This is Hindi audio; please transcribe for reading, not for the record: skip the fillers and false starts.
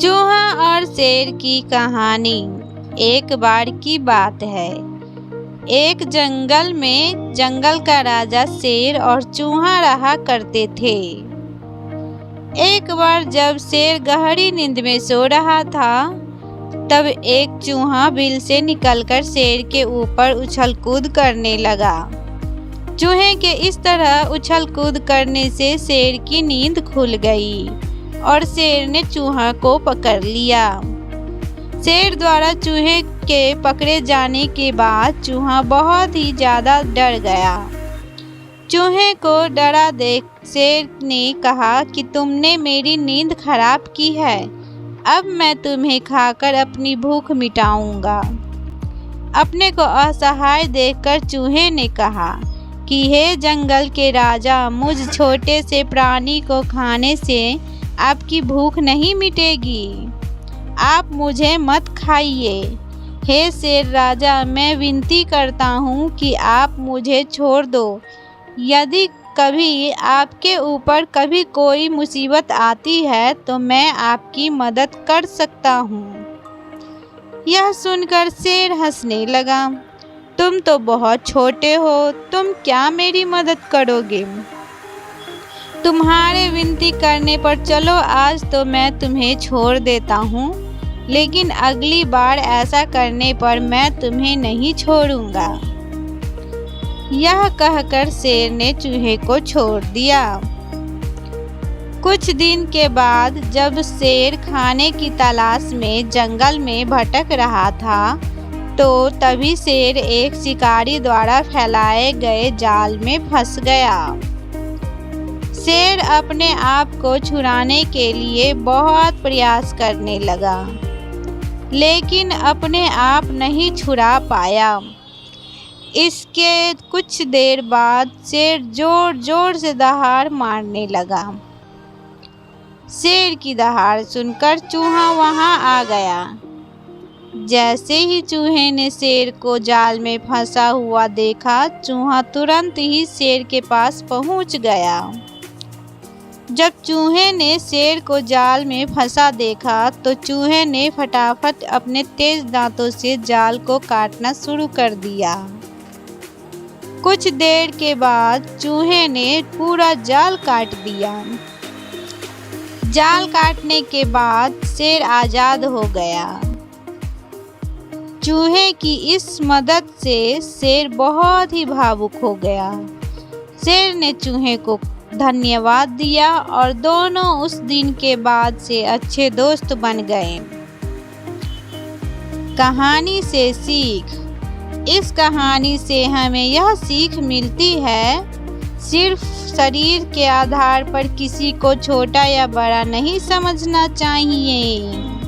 चूहा और शेर की कहानी। एक बार की बात है, एक जंगल में जंगल का राजा शेर और चूहा रहा करते थे। एक बार जब शेर गहरी नींद में सो रहा था, तब एक चूहा बिल से निकलकर शेर के ऊपर उछल कूद करने लगा। चूहे के इस तरह उछल कूद करने से शेर की नींद खुल गई और शेर ने चूहा को पकड़ लिया। शेर द्वारा चूहे के पकड़े जाने के बाद चूहा बहुत ही ज़्यादा डर गया। चूहे को डरा देख शेर ने कहा कि तुमने मेरी नींद खराब की है, अब मैं तुम्हें खाकर अपनी भूख मिटाऊंगा। अपने को असहाय देखकर चूहे ने कहा कि हे जंगल के राजा, मुझ छोटे से प्राणी को खाने से आपकी भूख नहीं मिटेगी, आप मुझे मत खाइए। हे शेर राजा, मैं विनती करता हूँ कि आप मुझे छोड़ दो। यदि कभी आपके ऊपर कभी कोई मुसीबत आती है तो मैं आपकी मदद कर सकता हूँ। यह सुनकर शेर हंसने लगा, तुम तो बहुत छोटे हो, तुम क्या मेरी मदद करोगे? तुम्हारे विनती करने पर चलो आज तो मैं तुम्हें छोड़ देता हूँ, लेकिन अगली बार ऐसा करने पर मैं तुम्हें नहीं छोड़ूंगा। यह कहकर शेर ने चूहे को छोड़ दिया। कुछ दिन के बाद जब शेर खाने की तलाश में जंगल में भटक रहा था, तो तभी शेर एक शिकारी द्वारा फैलाए गए जाल में फंस गया। शेर अपने आप को छुड़ाने के लिए बहुत प्रयास करने लगा, लेकिन अपने आप नहीं छुड़ा पाया। इसके कुछ देर बाद शेर जोर जोर से दहाड़ मारने लगा। शेर की दहाड़ सुनकर चूहा वहां आ गया। जैसे ही चूहे ने शेर को जाल में फंसा हुआ देखा, चूहा तुरंत ही शेर के पास पहुंच गया। जब चूहे ने शेर को जाल में फंसा देखा तो चूहे ने फटाफट अपने तेज दांतों से जाल को काटना शुरू कर दिया। कुछ देर के बाद चूहे ने पूरा जाल काट दिया। जाल काटने के बाद शेर आज़ाद हो गया। चूहे की इस मदद से शेर बहुत ही भावुक हो गया। शेर ने चूहे को धन्यवाद दिया और दोनों उस दिन के बाद से अच्छे दोस्त बन गए। कहानी से सीख। इस कहानी से हमें यह सीख मिलती है, सिर्फ शरीर के आधार पर किसी को छोटा या बड़ा नहीं समझना चाहिए।